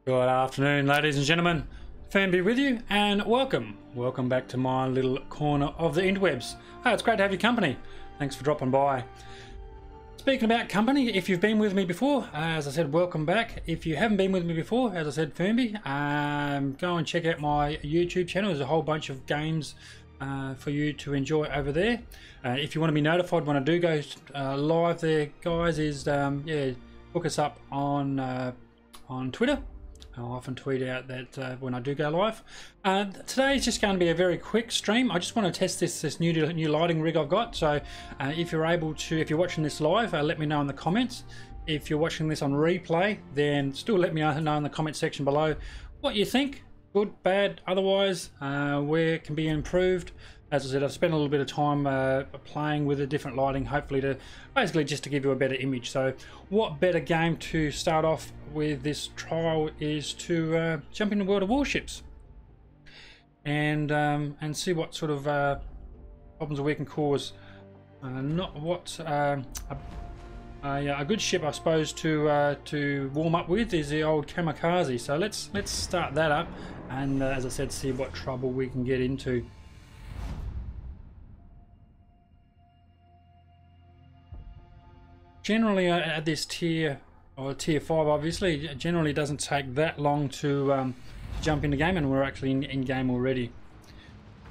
Good afternoon, ladies and gentlemen. Firmbie with you, and welcome back to my little corner of the interwebs. Oh, it's great to have your company. Thanks for dropping by. Speaking about company, if you've been with me before, as I said, welcome back. If you haven't been with me before, as I said, Firmbie, go and check out my YouTube channel. There's a whole bunch of games for you to enjoy over there. If you want to be notified when I do go live there, guys, yeah, look us up on Twitter. I'll often tweet out that when I do go live. Today is just going to be a very quick stream. I just want to test this new lighting rig I've got. So if you're watching this live, let me know in the comments. If you're watching this on replay, then still let me know in the comment section below what you think. Good, bad, otherwise, where it can be improved. As I said, I've spent a little bit of time playing with the different lighting, hopefully to basically just to give you a better image. So what better game to start off with this trial is to jump in the world of Warships and see what sort of problems we can cause. A good ship, I suppose, to warm up with is the old Kamikaze. So let's start that up and as I said, see what trouble we can get into. Generally at this tier 5, obviously, it generally doesn't take that long to jump into game, and we're actually in game already.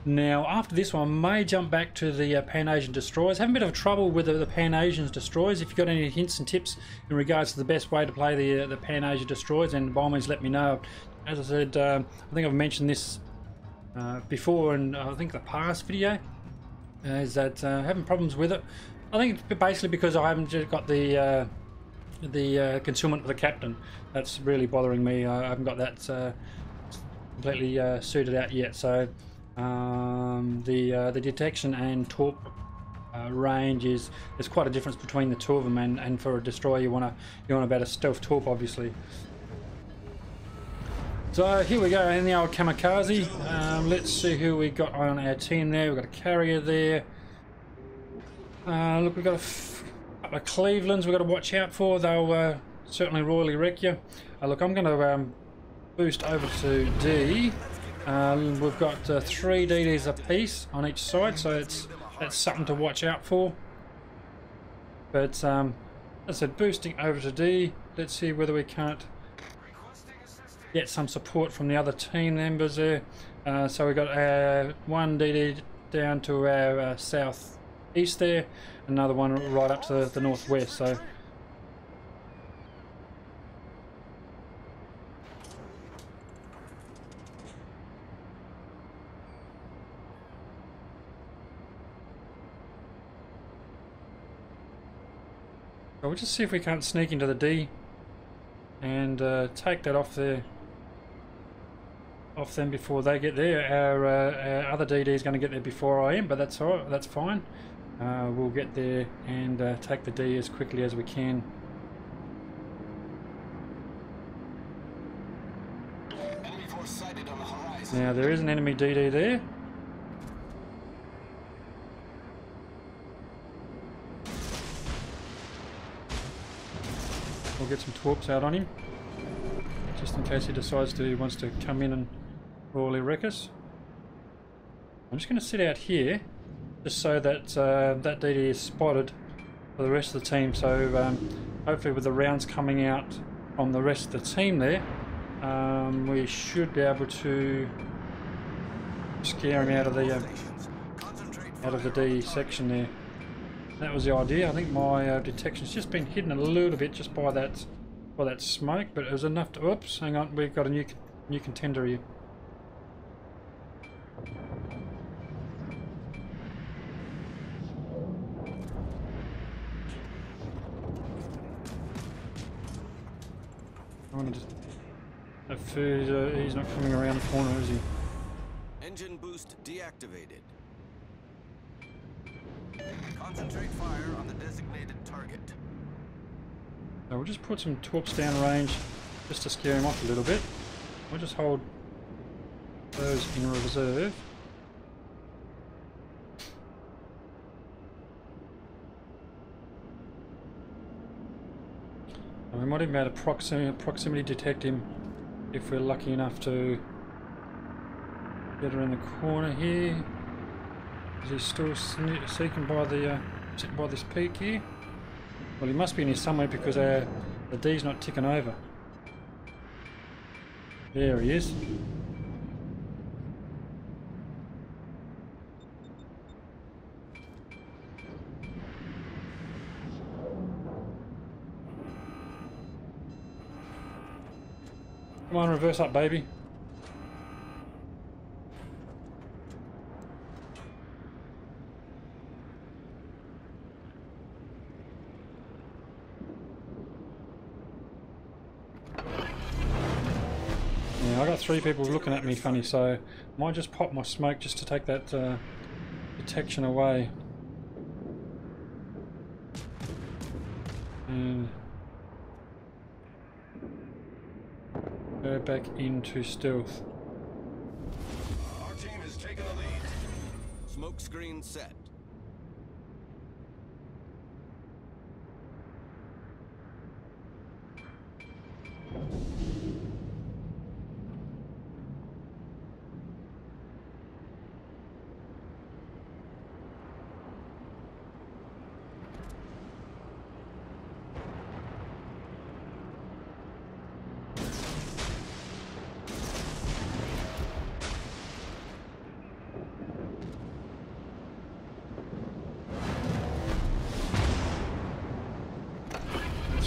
Now after this one, I may jump back to the Pan-Asian destroyers. Having a bit of trouble with the Pan-Asian destroyers. If you've got any hints and tips in regards to the best way to play the Pan-Asian destroyers, then by all means let me know. As I said, I think I've mentioned this before in I think the past video, is that having problems with it. I think it's basically because I haven't just got the concealment of the captain. That's really bothering me. I haven't got that completely suited out yet. So the detection and torp range there's quite a difference between the two of them. And for a destroyer, you want about a stealth torp, obviously. So here we go in the old Kamikaze. Let's see who we got on our team there. We've got a carrier there. Look, we've got a couple of Clevelands we've got to watch out for. They'll certainly royally wreck you. Look, I'm going to boost over to D. We've got 3 DDs apiece on each side, so that's something to watch out for. But as I said, boosting over to D. Let's see whether we can't get some support from the other team members there. So we've got 1 DD down to our south east there, another one right up to the northwest. So we'll just see if we can't sneak into the D and take that off them before they get there. Our other DD is going to get there before I am, but that's all right, that's fine. We'll get there and take the D as quickly as we can. Now there is an enemy DD there. We'll get some torps out on him, just in case he wants to come in and royally wreck us. I'm just going to sit out here, just so that that DD is spotted for the rest of the team. So hopefully with the rounds coming out from the rest of the team there, we should be able to scare him out of the D section there. That was the idea. I think my detection's just been hidden a little bit just by that smoke, but it was enough to. Oops, hang on, we've got a new contender here. I want to just. He's not coming around the corner, is he? Engine boost deactivated. Concentrate fire on the designated target. So we'll just put some torps down range just to scare him off a little bit. We'll just hold those in reserve. And we might even be able to proximity detect him if we're lucky enough to get around the corner here. Is he still seeking by the sitting by this peak here? Well, he must be in here somewhere because the D's not ticking over. There he is. Come on, reverse up, baby. Yeah, I got 3 people looking at me funny, so I might just pop my smoke just to take that detection away. And go back into stealth. Our team has taken the lead. Smoke screen set.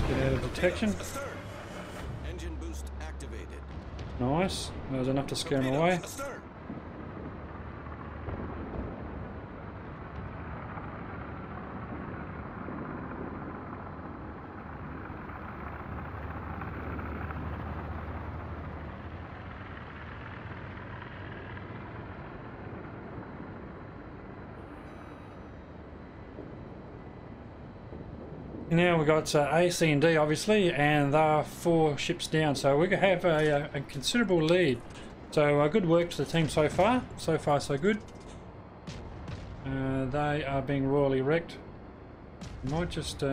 Get out of detection. Engine boost activated. Nice. That was enough to scare him away. Now we've got A, C and D obviously, and they're 4 ships down, so we have a considerable lead. So good work to the team so far. So far so good. They are being royally wrecked. Might just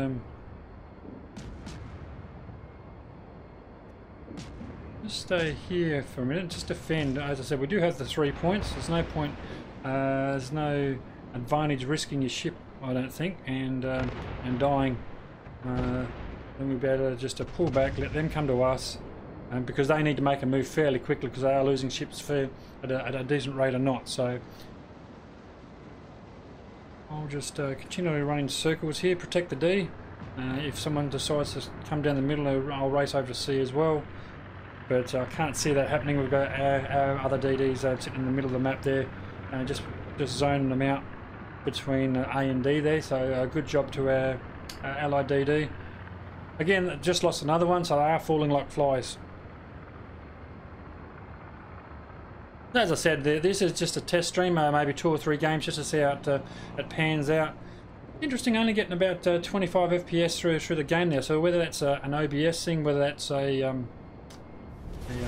stay here for a minute, just defend. As I said, we do have the 3 points. There's no point, there's no advantage risking your ship, I don't think, and dying. Then we'll be able to just pull back, let them come to us, because they need to make a move fairly quickly because they are losing ships at a decent rate or not. So I'll just continually run in circles here, protect the D. If someone decides to come down the middle, I'll race over to C as well. But I can't see that happening. We've got our other DDs sitting in the middle of the map there, just zoning them out between A and D there. So good job to our allied DD. Again, just lost another one, so they are falling like flies. As I said, this is just a test stream, maybe 2 or 3 games just to see how it pans out. Interesting, only getting about 25 FPS through the game now. So whether that's an OBS thing, whether that's a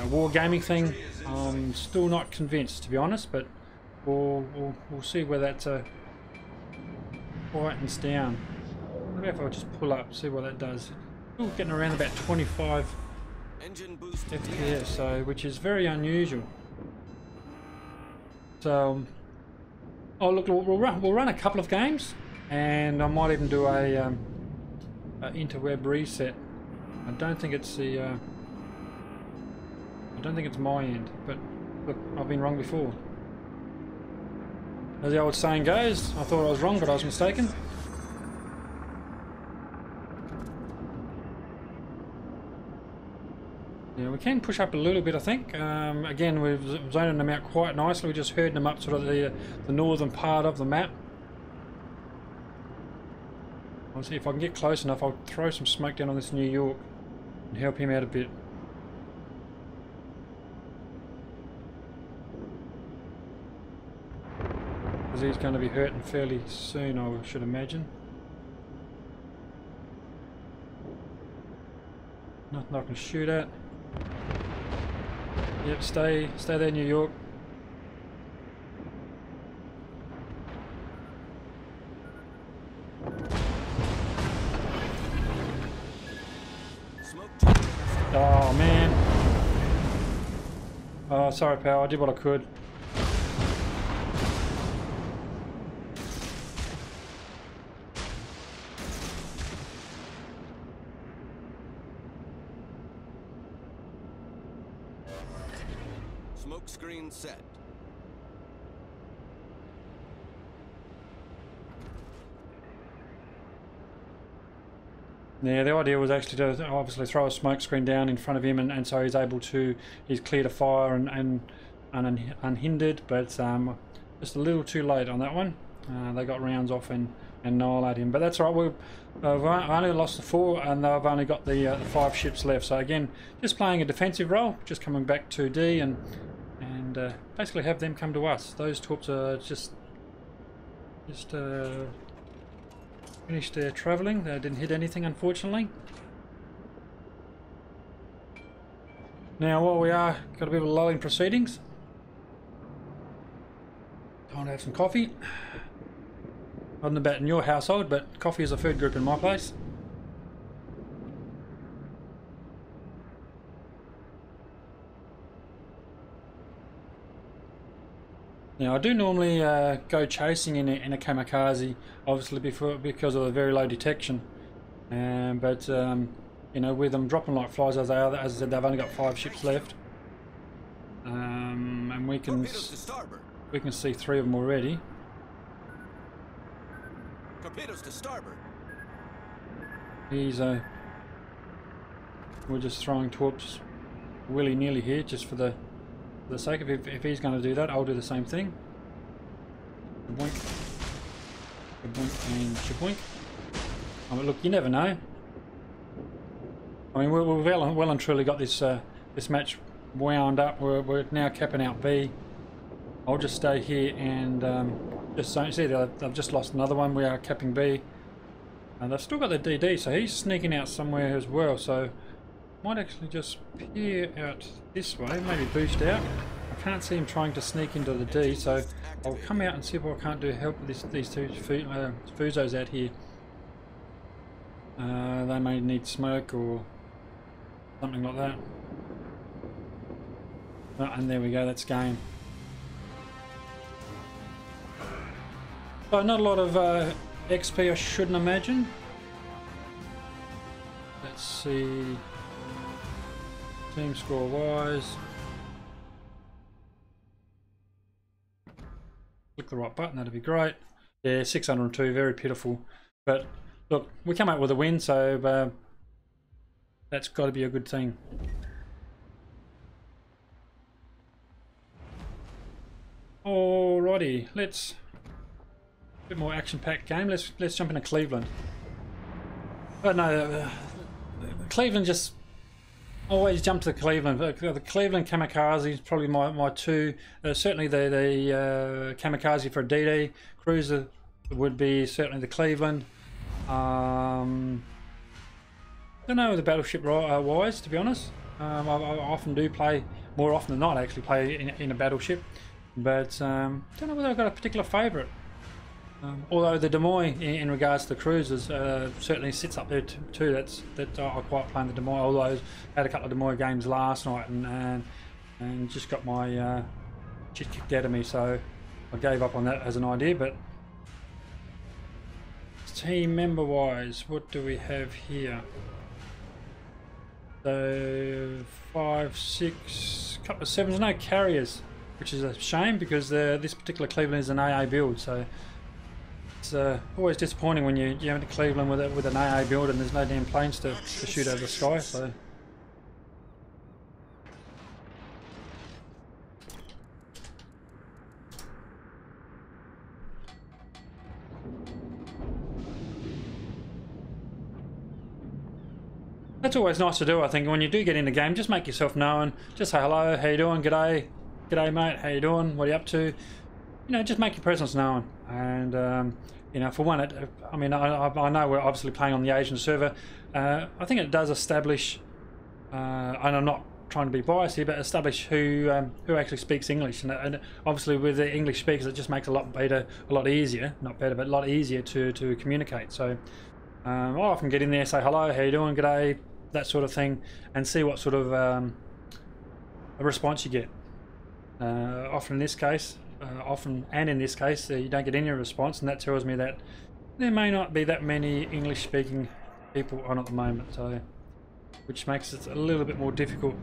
wargaming thing, I'm still not convinced, to be honest. But we'll see where that quietens down. Maybe if I just pull up, see what that does. Still getting around about 25 FPS, so which is very unusual. So, oh look, we'll run a couple of games, and I might even do a interweb reset. I don't think it's the I don't think it's my end, but look, I've been wrong before. As the old saying goes, I thought I was wrong, but I was mistaken. Yeah, we can push up a little bit, I think. Again, we've zoned them out quite nicely. We just herding them up sort of the northern part of the map. I'll see if I can get close enough. I'll throw some smoke down on this New York and help him out a bit. Because he's going to be hurting fairly soon, I should imagine. Nothing I can shoot at. Yep, stay there, New York. Oh man. Oh, sorry, pal. I did what I could. Smoke screen set. Yeah, the idea was actually to obviously throw a smoke screen down in front of him, and so he's able to, he's clear to fire and unhindered, but just a little too late on that one. They got rounds off and annihilate him, but that's all right. We've only lost the 4, and they've only got the 5 ships left. So again, just playing a defensive role, just coming back to D and basically have them come to us. Those torps are just finished their travelling. They didn't hit anything, unfortunately. Now, while we are got a bit of a lull in proceedings, time to have some coffee. I don't know about in your household, but coffee is a food group in my place. Now, I do normally go chasing in a kamikaze, obviously because of the very low detection. But you know, with them dropping like flies as they are, as I said, they've only got 5 ships left, and we can see 3 of them already. Torpedoes to starboard. We're just throwing torps willy-nilly here, just for the sake of it. If he's going to do that, I'll do the same thing. Boink, boink, and shaboink. I mean, look, you never know. I mean, we've well and truly got this this match wound up. We're now capping out B. I'll just stay here and just so see they've just lost another one. We are capping B, and they've still got the DD, so he's sneaking out somewhere as well. So might actually just peer out this way, maybe boost out. I can't see him trying to sneak into the D, so I'll come out and see if I can't do help with these 2 Fuzos out here. They may need smoke or something like that. Oh, and there we go, that's game. So not a lot of XP, I shouldn't imagine. Let's see. Team score wise. Click the right button, that'd be great. Yeah, 602, very pitiful. But look, we come out with a win, so that's got to be a good thing. Alrighty, let's a bit more action-packed game. Let's jump into Cleveland. Oh no, Cleveland just always jump to Cleveland. The Cleveland Kamikaze is probably my 2. Certainly the Kamikaze for a DD cruiser would be certainly the Cleveland. Don't know the battleship wise, to be honest. I often do play, more often than not actually play in a battleship, but don't know whether I've got a particular favourite. Although the Des Moines in regards to the cruisers certainly sits up there too. That I quite playing the Des Moines, although I had a couple of Des Moines games last night and just got my shit kicked out of me, so I gave up on that as an idea. But team member wise, what do we have here? So 5, 6, couple of 7s, no carriers, which is a shame because this particular Cleveland is an AA build, so it's always disappointing when you have to Cleveland with an AA build and there's no damn planes to shoot over the sky. So that's always nice to do, I think. When you do get in the game, just make yourself known. Just say hello, how you doing, g'day, mate, how you doing, what are you up to? You know, just make your presence known. And you know, for one, I mean, I know we're obviously playing on the Asian server. I think it does establish, and I'm not trying to be biased here, but establish who actually speaks English. And obviously with the English speakers, it just makes it a lot easier, not better, but a lot easier to communicate. So I often get in there, say hello, how you doing, g'day, that sort of thing, and see what sort of a response you get. Often in this case, you don't get any response, and that tells me that there may not be that many English-speaking people on at the moment, so which makes it a little bit more difficult.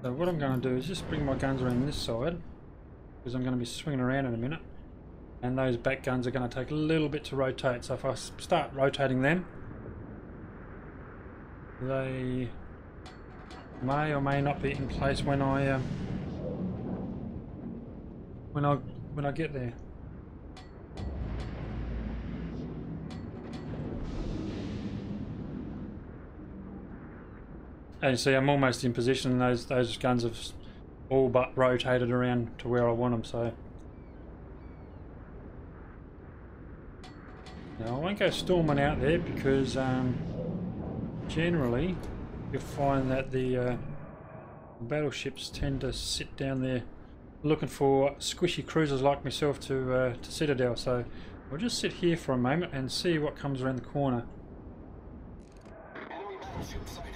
So what I'm going to do is just bring my guns around this side, because I'm going to be swinging around in a minute, and those back guns are going to take a little bit to rotate. So if I start rotating them, they may or may not be in place when I get there. As you see, I'm almost in position. Those guns have all but rotated around to where I want them. So now I won't go storming out there, because generally you'll find that the battleships tend to sit down there looking for squishy cruisers like myself to citadel. So we'll just sit here for a moment and see what comes around the corner. Enemy battleship sighted.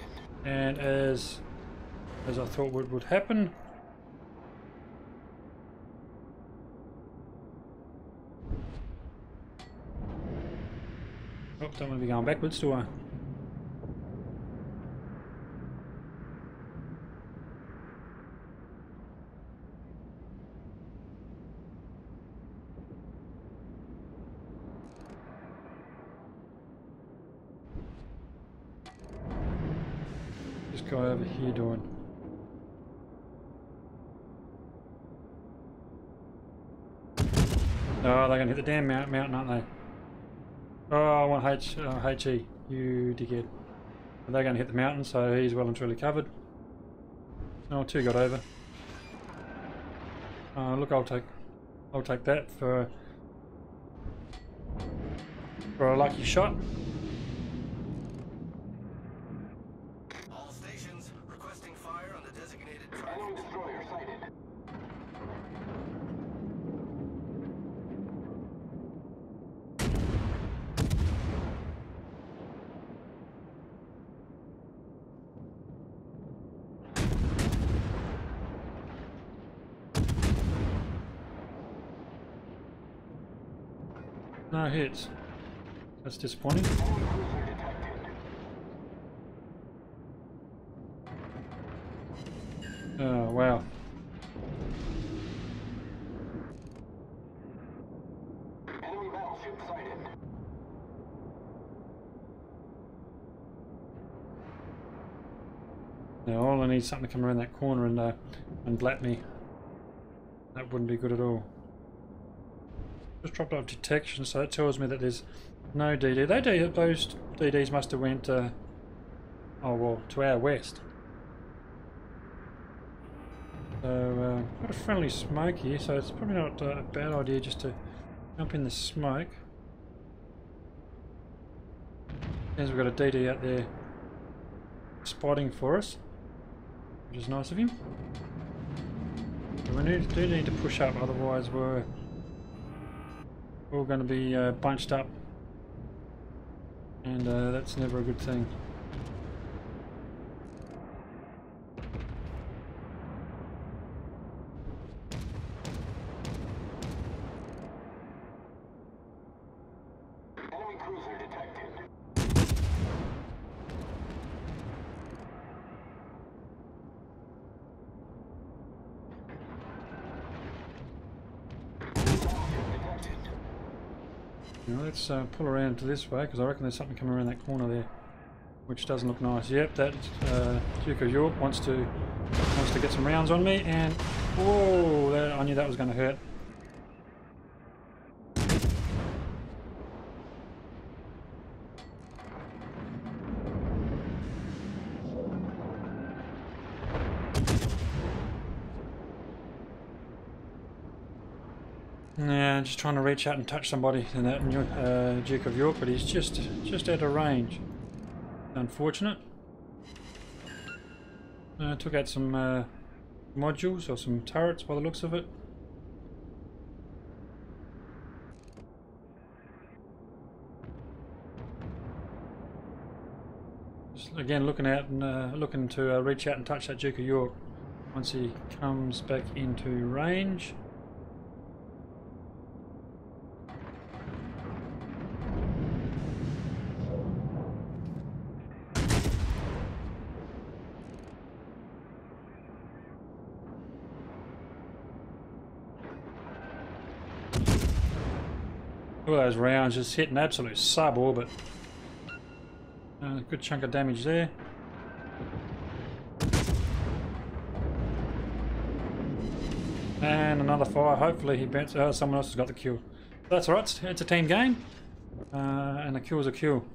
And as I thought would happen, oh, don't want to be going backwards, do I? This guy over here doing. Oh, they're going to hit the damn mountain, aren't they? Oh, I want HE, you dickhead. But they're going to hit the mountain, so he's well and truly covered. Oh, two got over. Look, I'll take that for a lucky shot. All stations requesting fire on the designated target. Enemy destroyer sighted. No hits. That's disappointing. Oh, wow. Enemy battleship sighted. Now all I need is something to come around that corner and blat me. That wouldn't be good at all. Just dropped off detection, so that tells me that there's no DD. Those DDs must have went, oh well, to our west. So, got a friendly smoke here, so it's probably not a bad idea just to jump in the smoke. As we've got a DD out there spotting for us, which is nice of him. But we do need to push up, otherwise we're all going to be bunched up, and that's never a good thing. Enemy cruiser detected. Now let's pull around to this way, because I reckon there's something coming around that corner there, which doesn't look nice. Yep, that Duke of York wants to get some rounds on me, and whoa! I knew that was going to hurt. Yeah, just trying to reach out and touch somebody in that Duke of York, but he's just out of range. Unfortunate. Took out some modules or some turrets by the looks of it. again looking out and looking to reach out and touch that Duke of York once he comes back into range. Look at those rounds just hitting absolute sub-orbit. Good chunk of damage there. And another fire. Hopefully he bounced. Oh, someone else has got the kill. That's alright. It's a team game. And a kill is a kill.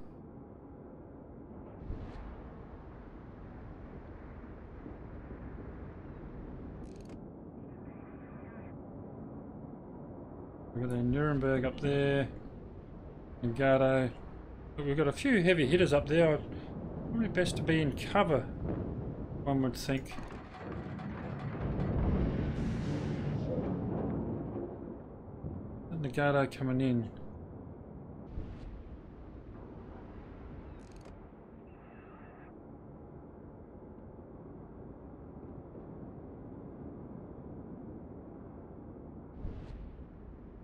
We've got the Nuremberg up there. Nagado. We've got a few heavy hitters up there. Probably best to be in cover, one would think. Nagado coming in.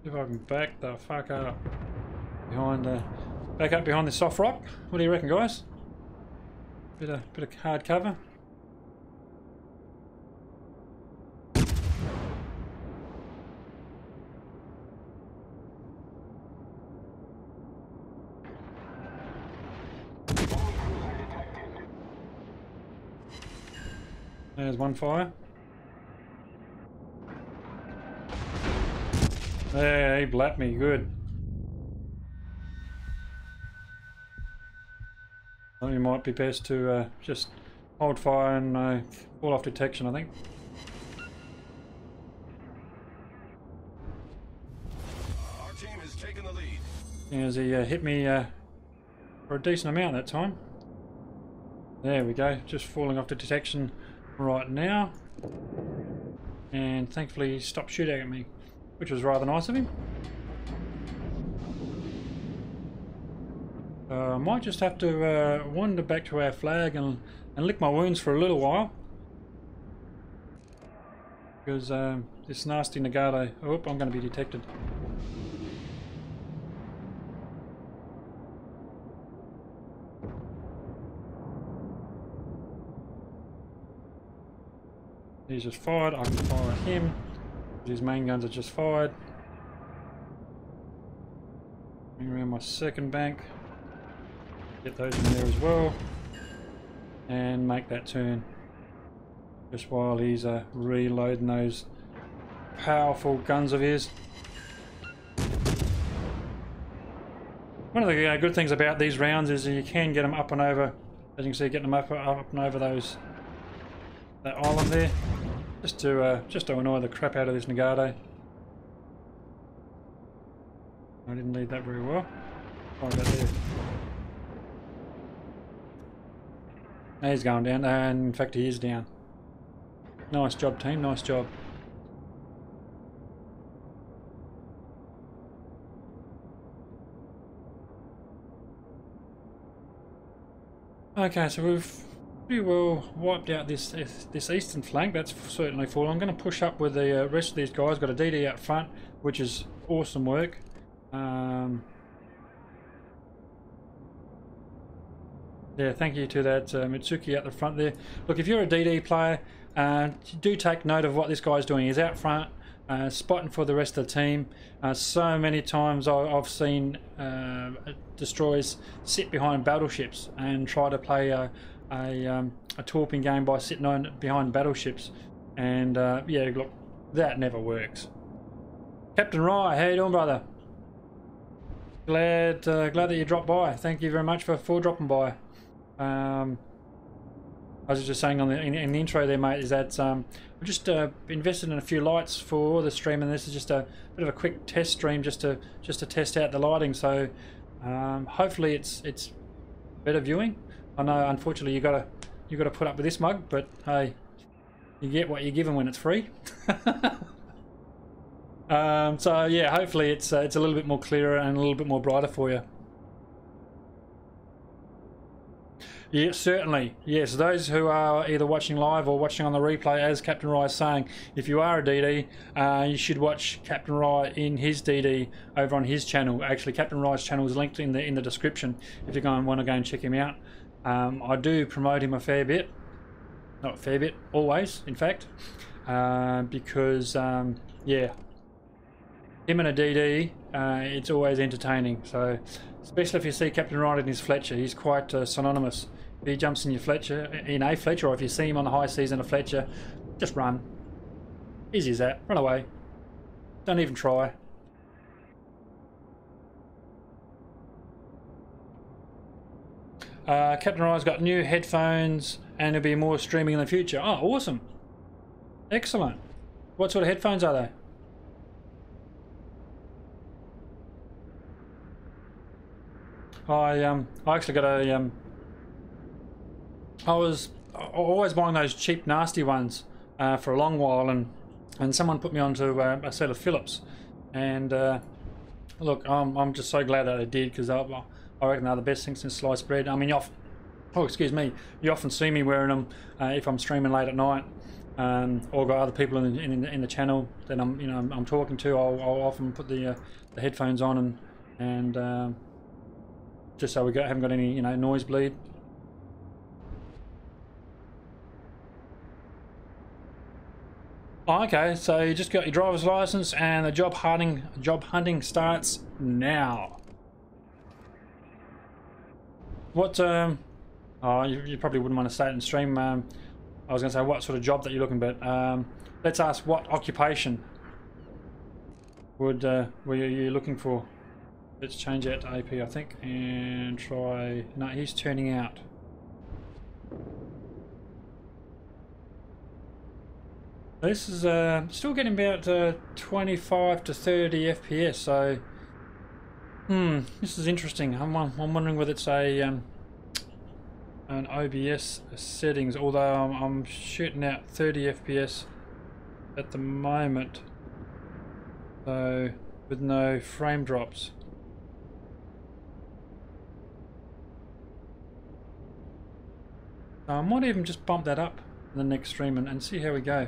See if I can back the fuck up behind back up behind the soft rock. What do you reckon, guys? Bit of hard cover. There's one fire. There, he blapped me good. I think it might be best to just hold fire and fall off detection, I think. Our team has taken the lead. As he hit me for a decent amount that time. There we go, just falling off the detection right now. And thankfully he stopped shooting at me, which was rather nice of him. I might just have to wander back to our flag and lick my wounds for a little while. Because this nasty Nagado... Oh, I'm going to be detected. He's just fired. I can fire at him. His main guns are just fired. Bring around my second bank. Get those in there as well. And make that turn. Just while he's reloading those powerful guns of his. One of the good things about these rounds is you can get them up and over. As you can see, getting them up and over that island there. Just to annoy the crap out of this Nagado. I didn't lead that very well. Oh, that there. He's going down, and in fact he is down. Nice job, team, nice job. Okay, so we've pretty well wiped out this eastern flank. That's certainly full. I'm going to push up with the rest of these guys. Got a DD out front, which is awesome work. Yeah, thank you to that Mitsuki at the front there. Look, if you're a DD player, do take note of what this guy's doing. He's out front, spotting for the rest of the team. So many times I've seen destroyers sit behind battleships and try to play a torping game by sitting behind battleships. And yeah, look, that never works. Captain Rye, how you doing, brother? Glad that you dropped by. Thank you very much for dropping by. I was just saying in the intro there, mate, is that I've just invested in a few lights for the stream, and this is just a bit of a quick test stream just to test out the lighting. So hopefully it's better viewing. I know, unfortunately, you gotta put up with this mug, but hey, you get what you're given when it's free. So yeah, hopefully it's a little bit more clearer and a little bit more brighter for you. Yeah, certainly. Yes, those who are either watching live or watching on the replay, as Captain Rye is saying, if you are a DD, you should watch Captain Rye in his DD over on his channel. Actually, Captain Rye's channel is linked in the description if you want to go and check him out. I do promote him a fair bit. Not a fair bit, always, in fact. Because, yeah, him and a DD, it's always entertaining. So, especially if you see Captain Rye in his Fletcher, he's quite synonymous. If he jumps in your Fletcher, or if you see him on the high seas in a Fletcher, just run. Easy as that. Run away. Don't even try. Captain Rye's got new headphones and there'll be more streaming in the future. Oh, awesome. Excellent. What sort of headphones are they? I actually got a I was always buying those cheap nasty ones for a long while, and someone put me onto a set of Philips, and look, I'm just so glad that they did, because I reckon they're the best thing since sliced bread. I mean, you often see me wearing them if I'm streaming late at night, or got other people in the channel that I'm talking to. I'll often put the headphones on and just so we haven't got any noise bleed. Oh, okay, so you just got your driver's license and the job hunting starts now. What oh, you probably wouldn't want to say it in stream. I was going to say what sort of job that you're looking, but let's ask what occupation were you looking for? Let's change that to AP, I think, and try... No, he's turning out. This is still getting about 25 to 30 FPS, so... this is interesting. I'm wondering whether it's an OBS settings, although I'm shooting out 30 FPS at the moment, so with no frame drops. I might even just bump that up in the next stream and see how we go.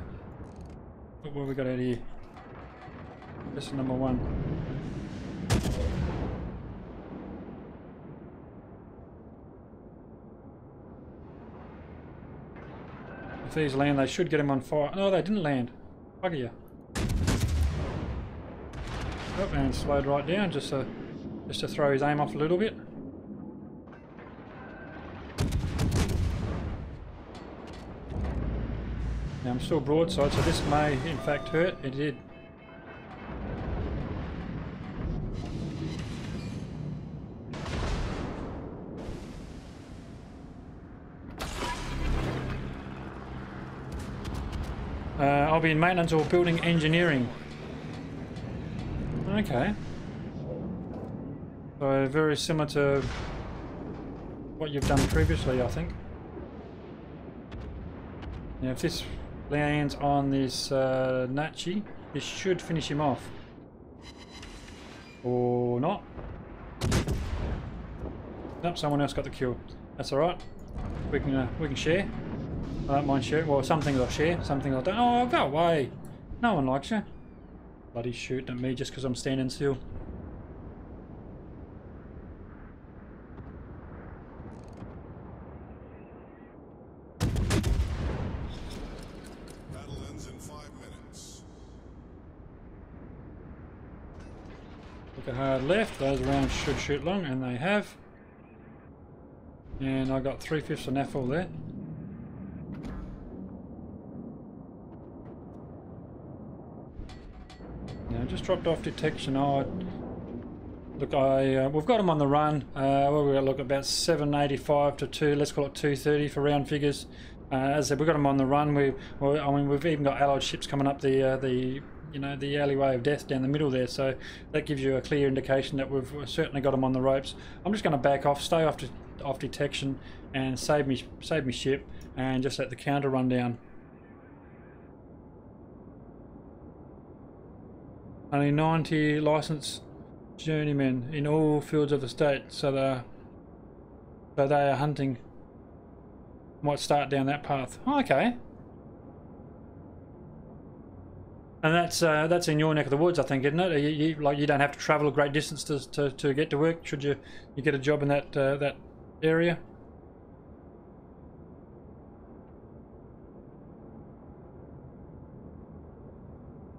What have we got out here? This is number 1. If these land, they should get him on fire. No, they didn't land. Bugger you. Oh, and slowed right down just to throw his aim off a little bit. Now I'm still broadside, so this may in fact hurt. It did. I'll be in maintenance or building engineering. Okay. So very similar to what you've done previously, I think. Now if this lands on this Nachi, this should finish him off. Or not. Nope, someone else got the kill. That's alright. We can share. I don't mind sharing. Well, some things I'll share, some things I don't. Oh, go away. No one likes you. Bloody shooting at me just because I'm standing still. Battle ends in 5 minutes. Look at hard left. Those rounds should shoot long, and they have. And I got 3/5 of NAFL there. Now just dropped off detection. Oh, look, we've got them on the run. Well, we've got look about 785 to 2. Let's call it 230 for round figures. As I said, we've got them on the run. I mean, we've even got allied ships coming up the alleyway of death down the middle there. So that gives you a clear indication that we've certainly got them on the ropes. I'm just going to back off, stay off detection, and save me ship, and just let the counter run down. Only 90 licensed journeymen in all fields of the state, so they are hunting Might start down that path. Oh, okay. And that's in your neck of the woods, I think, isn't it? You don't have to travel a great distance to get to work. Should you get a job in that that area?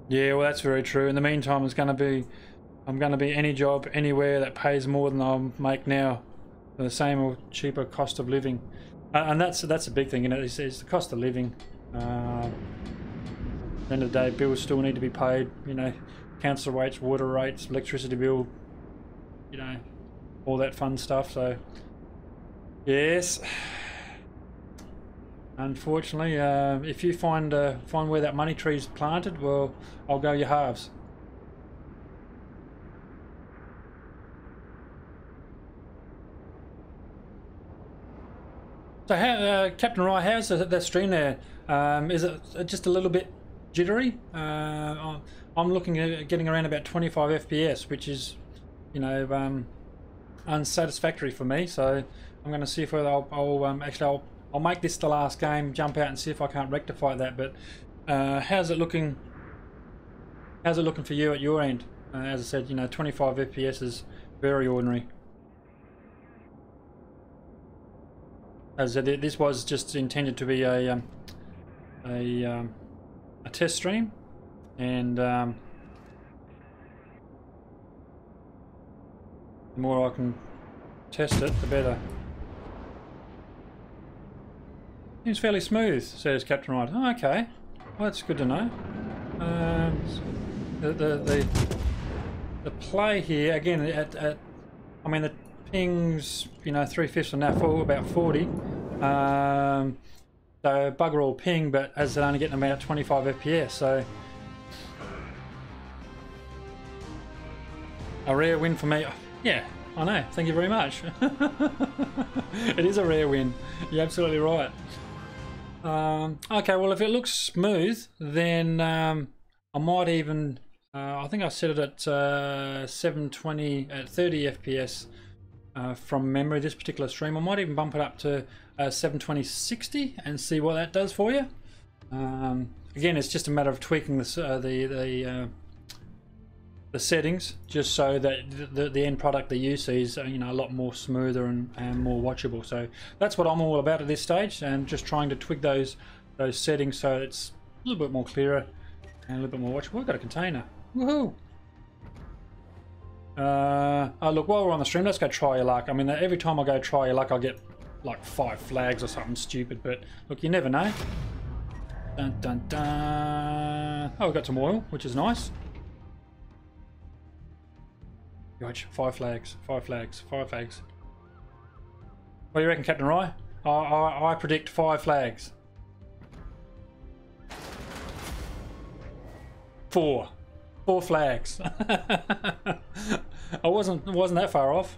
Yeah, well, that's very true. In the meantime, I'm going to be any job anywhere that pays more than I make now, for the same or cheaper cost of living, and that's a big thing, you know. It's the cost of living. At the end of the day, bills still need to be paid. You know, council rates, water rates, electricity bill. You know, all that fun stuff. So, yes. Unfortunately, if you find where that money tree's planted, well, I'll go your halves. So, how, Captain Rye, how's that stream there? Is it just a little bit jittery? I'm looking at getting around about 25 FPS, which is, you know, unsatisfactory for me. So, I'm going to see if I'll make this the last game, jump out and see if I can't rectify that. But how's it looking? How's it looking for you at your end? As I said, you know, 25 FPS is very ordinary. As I said, this was just intended to be a test stream, and the more I can test it, the better. Seems fairly smooth, says Captain Rye. Oh, okay, well, that's good to know. The play here again I mean the ping's, you know, 3/5 on that, for about 40. So bugger all ping, but as they're only getting about 25 FPS, so a rare win for me. Yeah, I know. Thank you very much. It is a rare win. You're absolutely right. Okay, well, if it looks smooth, then I might even I think I set it at 720 at 30 FPS from memory. This particular stream, I might even bump it up to 720/60 and see what that does for you. Again, it's just a matter of tweaking the settings, just so that the end product that you see is, you know, a lot more smoother and more watchable. So that's what I'm all about at this stage, and just trying to tweak those settings so it's a little bit more clearer and a little bit more watchable. I've got a container. Woohoo! Oh, look, while we're on the stream, let's go try your luck. I mean, every time I go try your luck, I get like 5 flags or something stupid, but look, you never know. Dun dun dun. Oh, we've got some oil, which is nice. Gosh, 5 flags, 5 flags, 5 flags. What do you reckon, Captain Rye? I predict 5 flags. 4 flags. I wasn't that far off.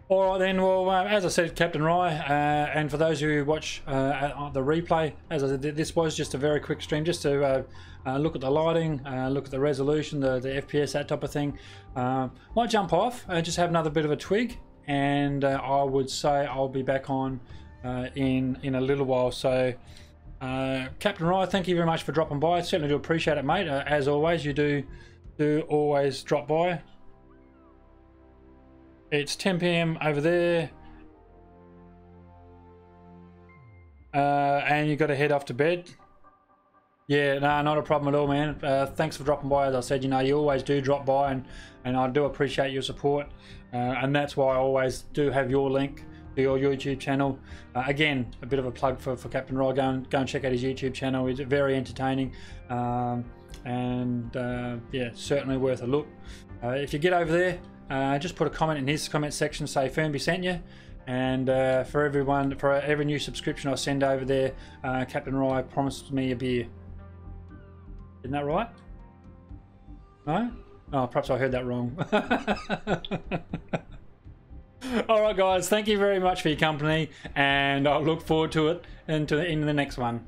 Alright then, well, as I said, Captain Rye, and for those who watch the replay, as I said, this was just a very quick stream, just to look at the lighting, look at the resolution, the FPS, that type of thing. Might jump off and just have another bit of a twig, and I would say I'll be back on in a little while. So, Captain Rye, thank you very much for dropping by. I certainly do appreciate it, mate. As always, you do always drop by. It's 10 PM over there, and you got to head off to bed. Yeah, no, not a problem at all, man. Thanks for dropping by. As I said, you know, you always do drop by, and I do appreciate your support, and that's why I always do have your link to your YouTube channel. Again, a bit of a plug for Captain Rye. Go and check out his YouTube channel. It's very entertaining, and yeah, certainly worth a look. If you get over there, just put a comment in his comment section, say Firmbie sent you, and for every new subscription I send over there, Captain Rye promised me a beer. Isn't that right? No? Oh, perhaps I heard that wrong. Alright guys, thank you very much for your company, and I'll look forward to it into the next one.